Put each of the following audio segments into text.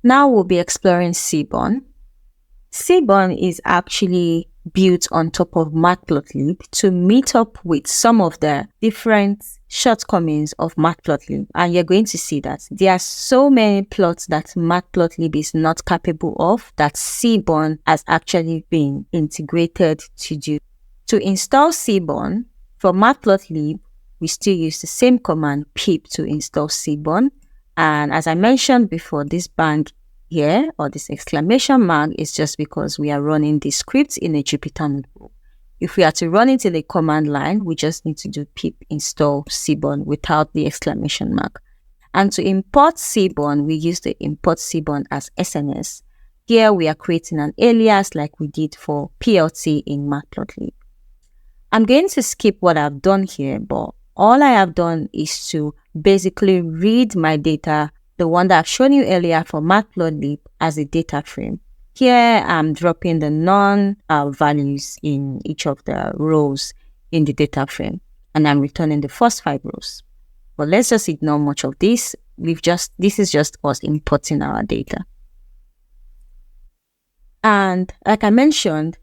Now we'll be exploring Seaborn. Seaborn is actually built on top of Matplotlib to meet up with some of the different shortcomings of Matplotlib. And you're going to see that there are so many plots that Matplotlib is not capable of that Seaborn has actually been integrated to do. To install Seaborn, for Matplotlib, we still use the same command pip to install Seaborn. And as I mentioned before, this band here, or this exclamation mark, is just because we are running this script in a Jupyter notebook. If we are to run it in a command line, we just need to do pip install Seaborn without the exclamation mark. And to import Seaborn, we use the import Seaborn as SNS. Here we are creating an alias like we did for PLT in Matplotlib. I'm going to skip what I've done here, but all I have done is to basically read my data, the one that I've shown you earlier for Matplotlib, as a data frame. Here I'm dropping the values in each of the rows in the data frame, and I'm returning the first 5 rows. But let's just ignore much of this. This is just us importing our data. And like I mentioned,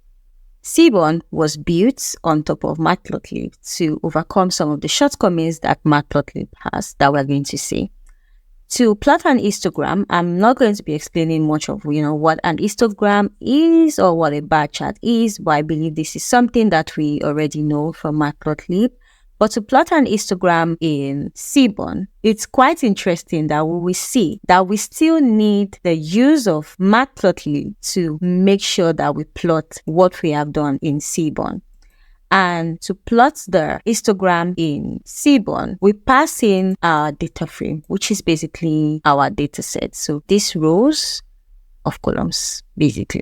Seaborn was built on top of Matplotlib to overcome some of the shortcomings that Matplotlib has that we're going to see. To plot an histogram, I'm not going to be explaining much of what an histogram is or what a bar chart is, but I believe this is something that we already know from Matplotlib. But to plot an histogram in Seaborn, it's quite interesting that we will see that we still need the use of Matplotlib to make sure that we plot what we have done in Seaborn. And to plot the histogram in Seaborn, we pass in our data frame, which is basically our data set. So these rows of columns, basically.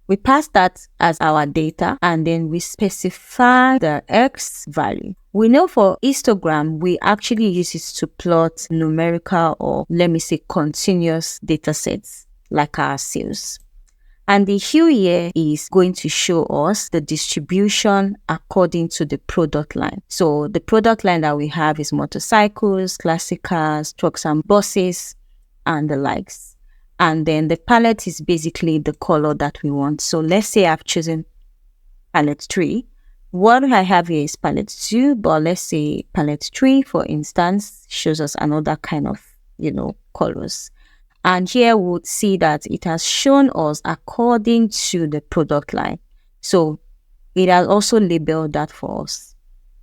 We pass that as our data, and then we specify the X value. We know for histogram, we actually use it to plot numerical, or let me say continuous data sets like our sales. And the hue here is going to show us the distribution according to the product line. So the product line that we have is motorcycles, classic cars, trucks and buses, and the likes. And then the palette is basically the color that we want. So let's say I've chosen palette 3. What I have here is palette 2, but let's say palette 3, for instance, shows us another kind of, colors. And here we would see that it has shown us according to the product line. So it has also labeled that for us.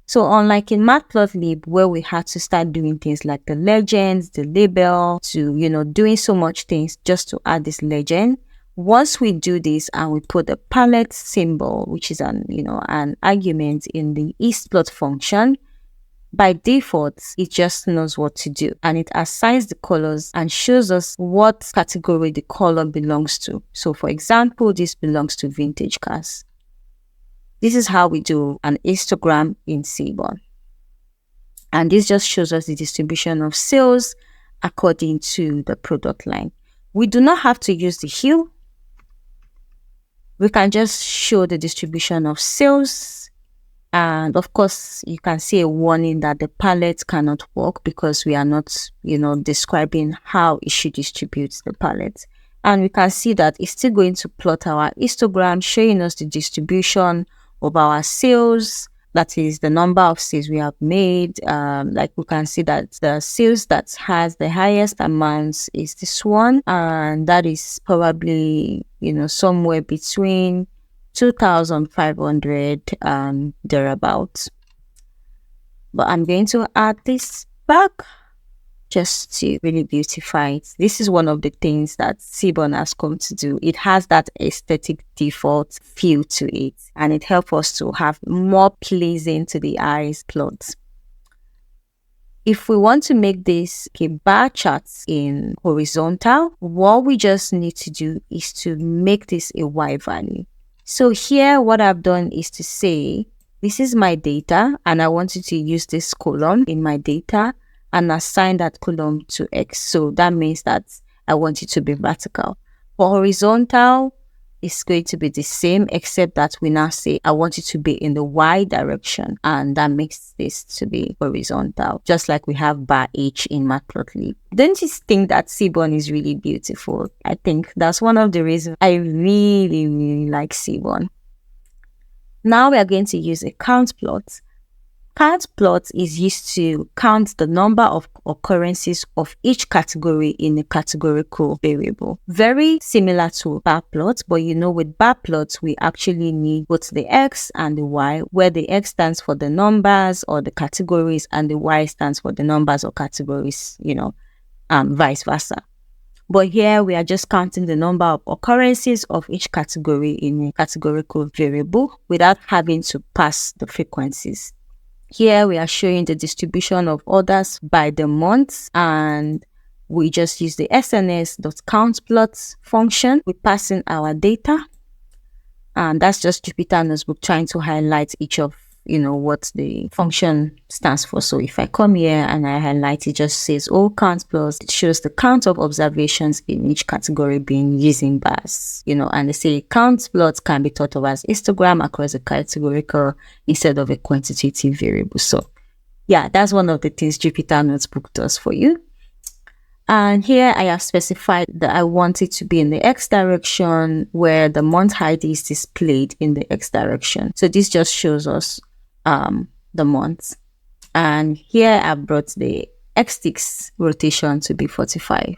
So unlike in Matplotlib, where we had to start doing things like the legends, the label, to, doing so much things just to add this legend, once we do this and we put the palette symbol, which is an argument in the isPlot function, by default, it just knows what to do, and it assigns the colors and shows us what category the color belongs to. So for example, this belongs to vintage cars. This is how we do an histogram in Seaborn. And this just shows us the distribution of sales according to the product line. We do not have to use the hue. We can just show the distribution of sales. And of course, you can see a warning that the palette cannot work because we are not, describing how it should distribute the palette. And we can see that it's still going to plot our histogram, showing us the distribution of our sales, that is the number of sales we have made. Like we can see that the sales that has the highest amounts is this one, and that is probably somewhere between 2,500 and thereabouts. But I'm going to add this back just to really beautify it. This is one of the things that Seaborn has come to do. It has that aesthetic default feel to it, and it helps us to have more pleasing to the eyes plots. If we want to make this a bar chart in horizontal, what we just need to do is to make this a Y value. So here what I've done is to say, this is my data, and I want you to use this column in my data and assign that column to X. So that means that I want it to be vertical. For horizontal, is going to be the same, except that we now say, I want it to be in the Y direction. And that makes this to be horizontal, just like we have bar H in Matplotlib. Don't you think that Seaborn is really beautiful? I think that's one of the reasons I really, really like Seaborn. Now we are going to use a count plot. Count plot is used to count the number of occurrences of each category in a categorical variable. Very similar to bar plot, but with bar plots, we actually need both the X and the Y, where the X stands for the numbers or the categories and the Y stands for the numbers or categories, vice versa. But here we are just counting the number of occurrences of each category in a categorical variable without having to pass the frequencies. Here we are showing the distribution of orders by the months, and we just use the SNS.countPlots function. We pass in our data, and that's just Jupyter Notebook trying to highlight each of what the function stands for. So if I come here and I highlight, it just says count plus. It shows the count of observations in each category being using bars, and they say count plot can be thought of as histogram across a categorical instead of a quantitative variable. So yeah, that's one of the things Jupyter Notebook does for you. And here I have specified that I want it to be in the X direction, where the month ID is displayed in the X direction. So this just shows us the months. And here I brought the X-axis rotation to be 45.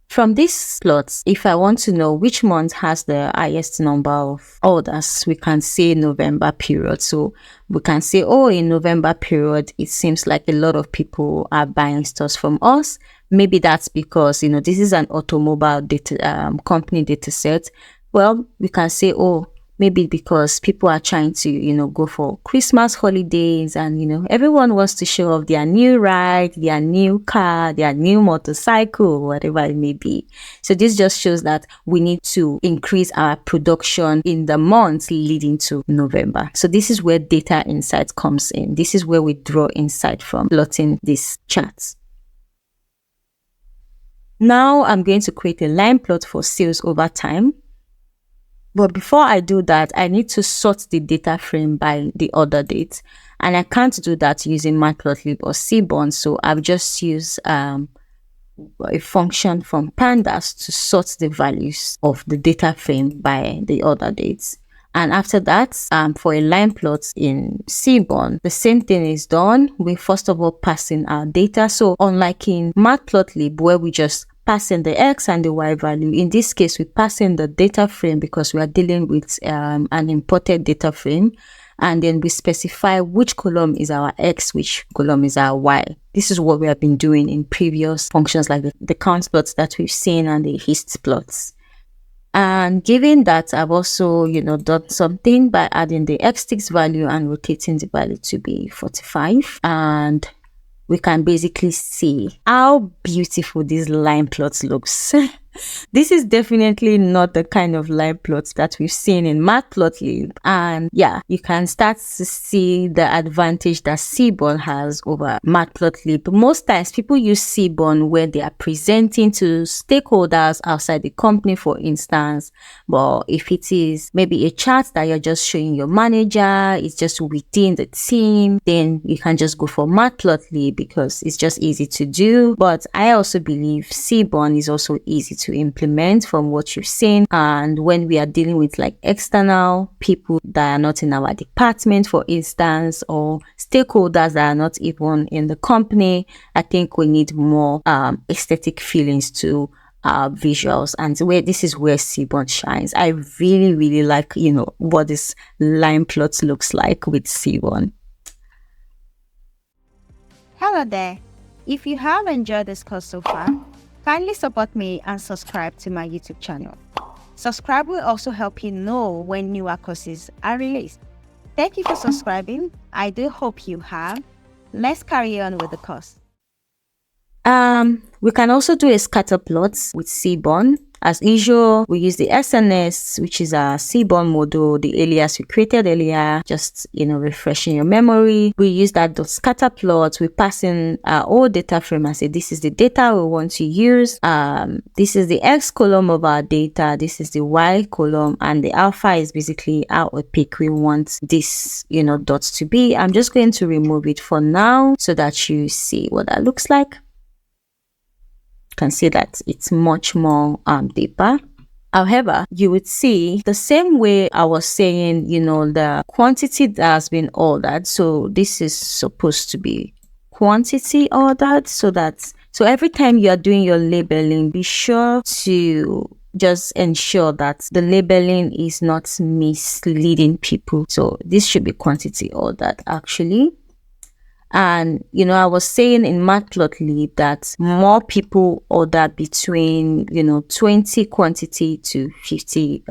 From these plots, if I want to know which month has the highest number of orders, we can say November period. So we can say, in November period, it seems like a lot of people are buying stores from us. Maybe that's because, this is an automobile data company data set. Well, we can say, maybe because people are trying to, go for Christmas holidays and, everyone wants to show off their new ride, their new car, their new motorcycle, whatever it may be. So this just shows that we need to increase our production in the months leading to November. So this is where data insight comes in. This is where we draw insight from plotting these charts. Now I'm going to create a line plot for sales over time. But before I do that, I need to sort the data frame by the order date. And I can't do that using Matplotlib or Seaborn. So I've just used a function from pandas to sort the values of the data frame by the order dates. And after that, for a line plot in Seaborn, the same thing is done. We first of all pass in our data. So unlike in Matplotlib, where we just pass in the X and the Y value, in this case, we pass in the data frame because we are dealing with an imported data frame. And then we specify which column is our X, which column is our Y. This is what we have been doing in previous functions like the count plots that we've seen and the hist plots. And given that I've also, done something by adding the X6 value and rotating the value to be 45. And we can basically see how beautiful this line plot looks. This is definitely not the kind of line plots that we've seen in Matplotlib. And yeah, you can start to see the advantage that Seaborn has over Matplotlib. Most times people use Seaborn where they are presenting to stakeholders outside the company, for instance. But if it is maybe a chart that you're just showing your manager, it's just within the team, then you can just go for Matplotlib because it's just easy to do. But I also believe Seaborn is also easy to implement from what you've seen. And when we are dealing with like external people that are not in our department, for instance, or stakeholders that are not even in the company, I think we need more aesthetic feelings to our visuals, and this is where Seaborn shines. I really, really like, what this line plot looks like with Seaborn. Hello there. If you have enjoyed this course so far, kindly support me and subscribe to my YouTube channel. Subscribe will also help you know when newer courses are released. Thank you for subscribing. I do hope you have. Let's carry on with the course. We can also do a scatter plot with Seaborn. As usual, we use the SNS, which is our Seaborn model, the alias we created earlier, just, refreshing your memory. We use that scatter plot. We pass in our old data frame and say, this is the data we want to use. This is the X column of our data. This is the Y column, and the alpha is basically how opaque we want this, dots to be. I'm just going to remove it for now so that you see what that looks like. Can see that it's much more deeper. However, you would see the same way I was saying, the quantity that has been ordered. So this is supposed to be quantity ordered, so every time you are doing your labeling, be sure to just ensure that the labeling is not misleading people. So this should be quantity ordered actually. And, I was saying in Matplotlib that more people order between, 20 quantity to 50,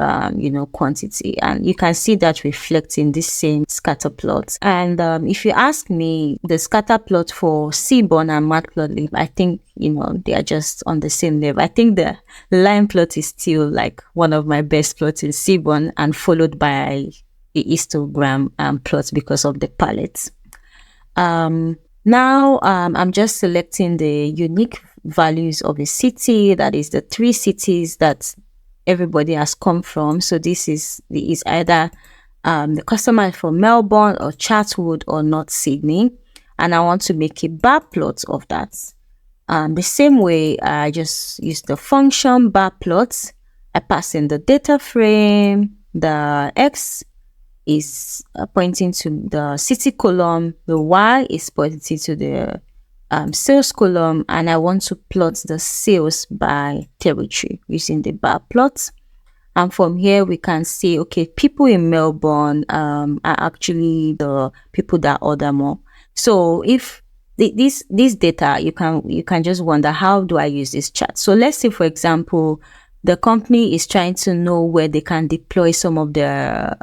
quantity. And you can see that reflecting this same scatter plot. And if you ask me, the scatter plot for Seaborn and Matplotlib, I think, they are just on the same level. I think the line plot is still like one of my best plots in Seaborn, and followed by the histogram plot because of the palette. Now, I'm just selecting the unique values of a city, that is the 3 cities that everybody has come from. So this is either the customer from Melbourne or Chatswood or North Sydney, and I want to make a bar plot of that. The same way, I just use the function bar plot. I pass in the data frame, the X is pointing to the city column, the Y is pointing to the sales column, and I want to plot the sales by territory using the bar plot. And from here we can see, okay, people in Melbourne are actually the people that order more. So if this data, you can just wonder, how do I use this chart? So let's say, for example, the company is trying to know where they can deploy some of their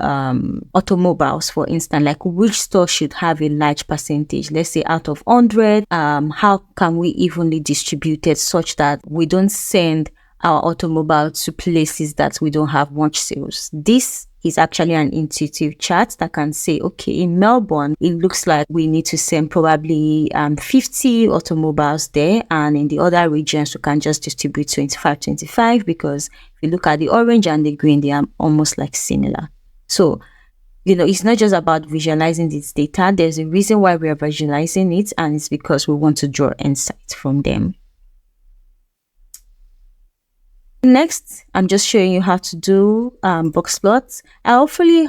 automobiles, for instance, like which store should have a large percentage. Let's say out of 100, how can we evenly distribute it such that we don't send our automobile to places that we don't have much sales? This is actually an intuitive chart that can say, okay, in Melbourne, it looks like we need to send probably 50 automobiles there, and in the other regions, we can just distribute 25, because if you look at the orange and the green, they are almost like similar. So, it's not just about visualizing this data. There's a reason why we are visualizing it, and it's because we want to draw insight from them. Next, I'm just showing you how to do box plots. I hopefully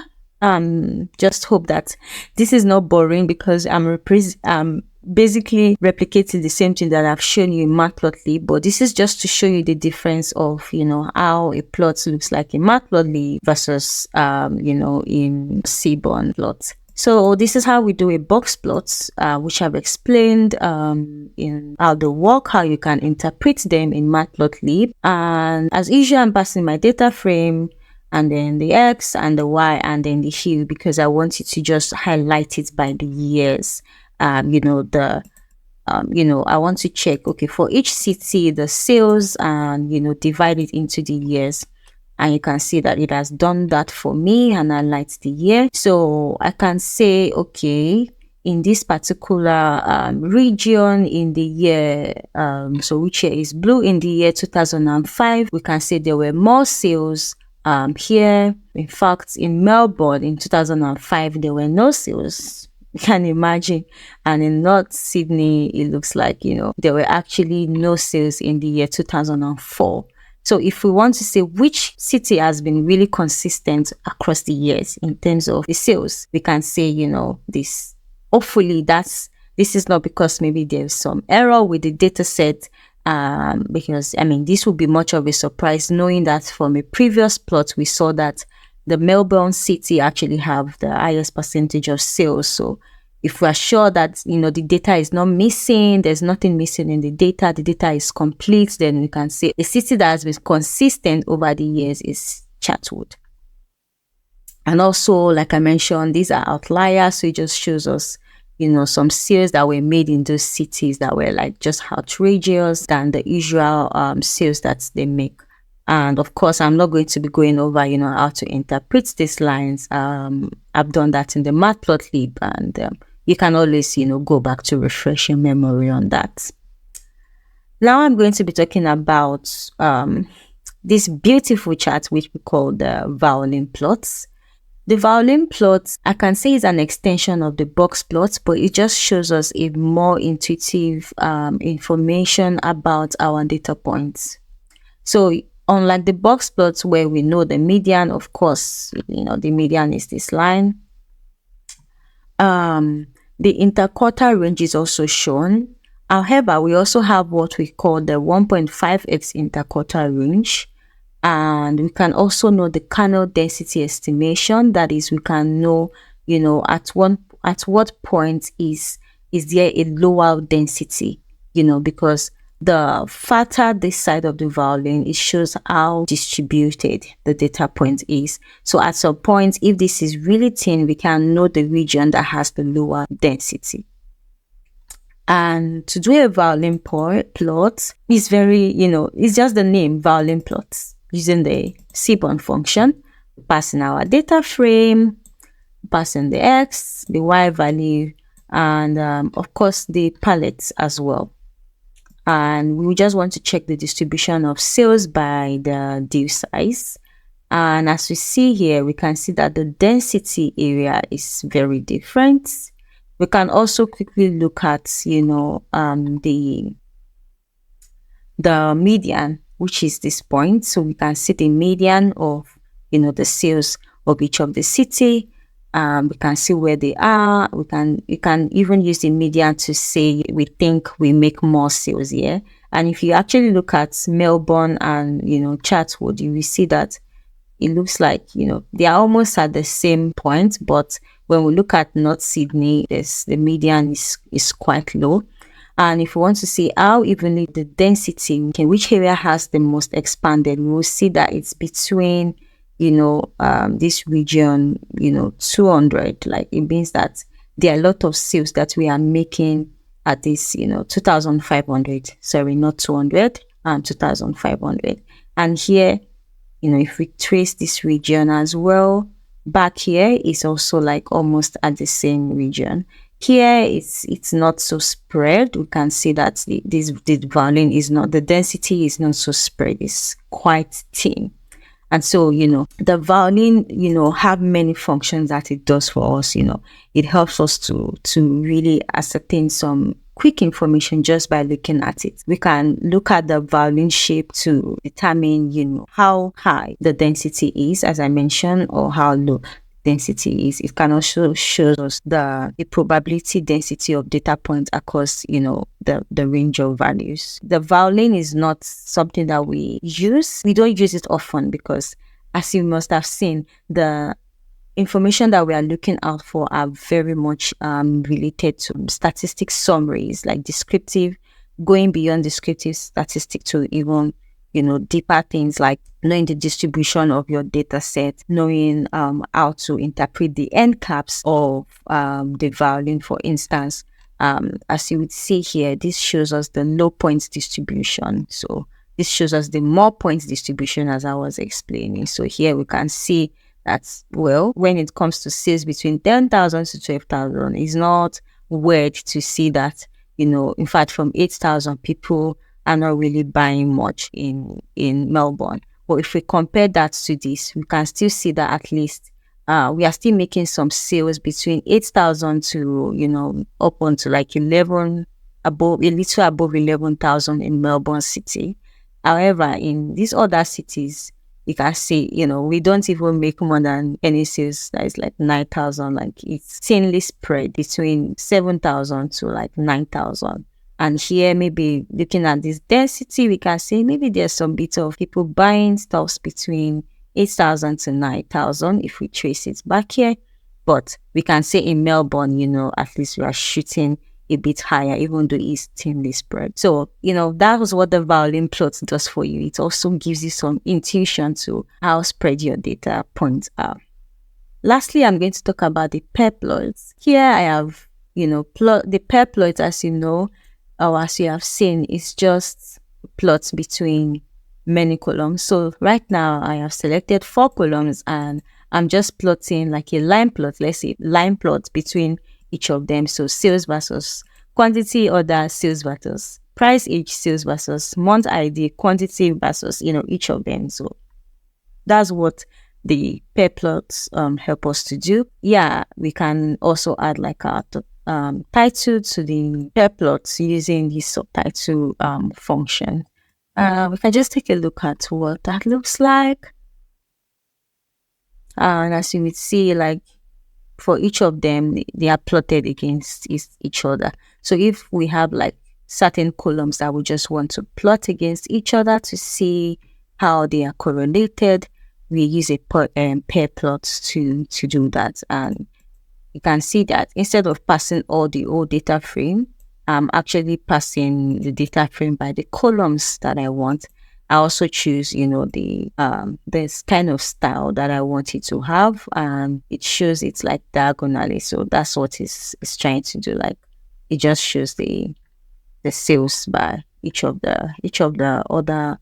just hope that this is not boring, because I'm basically replicating the same thing that I've shown you in Matplotlib, but this is just to show you the difference of, how a plot looks like in Matplotlib versus, in Seaborn plot. So this is how we do a box plot, which I've explained in how they work, how you can interpret them in Matplotlib. And as usual, I'm passing my data frame, and then the X and the Y and then the hue, because I want you to just highlight it by the years. I want to check, okay, for each city, the sales, and, divide it into the years. And you can see that it has done that for me, and I light the year. So I can say, okay, in this particular region, in the year, so which year is blue, in the year 2005, we can say there were more sales here. In fact, in Melbourne in 2005, there were no sales. You can imagine. And in North Sydney, it looks like, there were actually no sales in the year 2004. So if we want to say which city has been really consistent across the years in terms of the sales, we can say, this. Hopefully this is not because maybe there's some error with the data set, because, this will be much of a surprise, knowing that from a previous plot, we saw that the Melbourne city actually have the highest percentage of sales. So if we are sure that, the data is not missing, there's nothing missing in the data is complete, then we can say a city that has been consistent over the years is Chatswood. And also, like I mentioned, these are outliers, so it just shows us, some sales that were made in those cities that were like just outrageous than the usual sales that they make. And of course, I'm not going to be going over, how to interpret these lines. I've done that in the Matplotlib, and you can always, go back to refresh your memory on that. Now I'm going to be talking about this beautiful chart, which we call the violin plots. The violin plot, I can say, is an extension of the box plot, but it just shows us a more intuitive information about our data points. So unlike the box plots where we know the median, of course, the median is this line. The interquartile range is also shown. However, we also have what we call the 1.5x interquartile range. And we can also know the kernel density estimation. That is, we can know, at what point is there a lower density, because the fatter this side of the violin, it shows how distributed the data point is. So at some point, if this is really thin, we can know the region that has the lower density. And to do a violin plot is very, it's just the name violin plots, using the Seaborn function, passing our data frame, passing the X, the Y value, and of course the palettes as well. And we just want to check the distribution of sales by the deal size. And as we see here, we can see that the density area is very different. We can also quickly look at, the median, which is this point. So we can see the median of, the sales of each of the city. We can see where they are. We can even use the median to say we think we make more sales here. And if you actually look at Melbourne and, Chatswood, you will see that it looks like, they are almost at the same point. But when we look at North Sydney, the median is quite low. And if we want to see how evenly the density, which area has the most expanded, we will see that it's between, this region, 200. Like, it means that there are a lot of sales that we are making at this, 2,500. Sorry, not 200, 2,500. And here, if we trace this region as well, back here is also like almost at the same region. Here, it's not so spread. We can see that the violin is not, the density is not so spread. It's quite thin. And so, the violin, have many functions that it does for us. It helps us to really ascertain some quick information just by looking at it. We can look at the violin shape to determine, how high the density is, as I mentioned, or how low density is. It can also show us the probability density of data points across, the range of values. The violin is not something that we use. We don't use it often because, as you must have seen, the information that we are looking out for are very much related to statistic summaries, like descriptive, going beyond descriptive statistic to even, deeper things like knowing the distribution of your data set, knowing how to interpret the end caps of the violin, for instance. As you would see here, this shows us the low points distribution. So this shows us the more points distribution, as I was explaining. So here we can see that, well, when it comes to sales between 10,000 to 12,000, it's not weird to see that, in fact, from 8,000 people are not really buying much in Melbourne. But if we compare that to this, we can still see that at least we are still making some sales between 8,000 to, up onto like 11, a little above 11,000 in Melbourne City. However, in these other cities, you can see, we don't even make more than any sales that is like 9,000. Like, it's thinly spread between 7,000 to like 9,000. And here, maybe looking at this density, we can say maybe there's some bit of people buying stuffs between 8,000 to 9,000 if we trace it back here. But we can say in Melbourne, at least we are shooting a bit higher, even though it's thinly spread. So, that was what the violin plot does for you. It also gives you some intuition to how spread your data points are. Lastly, I'm going to talk about the pair plots. Here I have plot the pair plot, as you know, or as you have seen, is just plots between many columns. So right now I have selected 4 columns and I'm just plotting like a line plot, let's say line plot between each of them. So sales versus quantity order, sales versus price each, sales versus month ID, quantity versus, each of them. So that's what the pair plots help us to do. Yeah, we can also add like a title to the pair plots using the subtitle function. We can just take a look at what that looks like. And as you would see, like for each of them, they are plotted against each other. So if we have like certain columns that we just want to plot against each other to see how they are correlated, we use a pair plot to do that. And you can see that instead of passing all the old data frame, I'm actually passing the data frame by the columns that I want. I also choose, the this kind of style that I want it to have. It shows it's like diagonally. So that's what it's trying to do. Like it just shows the sales by each of the other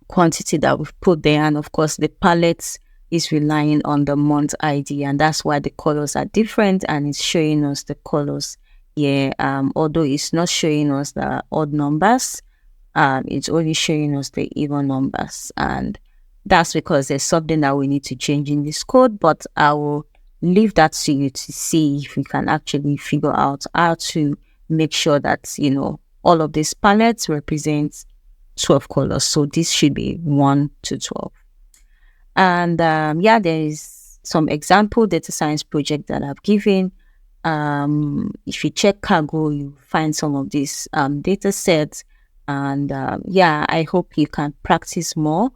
quantity that we've put there. And of course the palette is relying on the month ID, and that's why the colors are different, and it's showing us the colors here. Although it's not showing us the odd numbers, it's only showing us the even numbers, and that's because there's something that we need to change in this code. But I will leave that to you to see if we can actually figure out how to make sure that all of these palettes represent 12 colors. So this should be 1 to 12. And yeah, there is some example data science project that I've given. If you check Kaggle, you find some of these data sets. And yeah, I hope you can practice more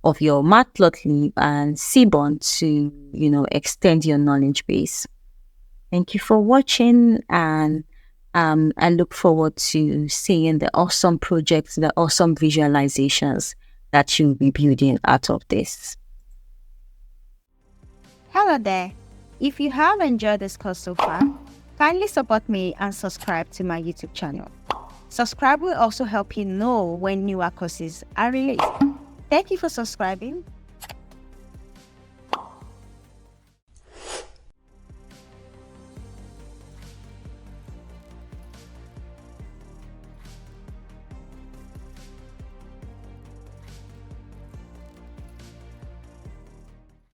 of your Matplotlib and Seaborn to, extend your knowledge base. Thank you for watching, and I look forward to seeing the awesome projects, the awesome visualizations that you'll be building out of this. Hello there. If you have enjoyed this course so far, kindly support me and subscribe to my YouTube channel. Subscribe will also help you know when newer courses are released. Thank you for subscribing.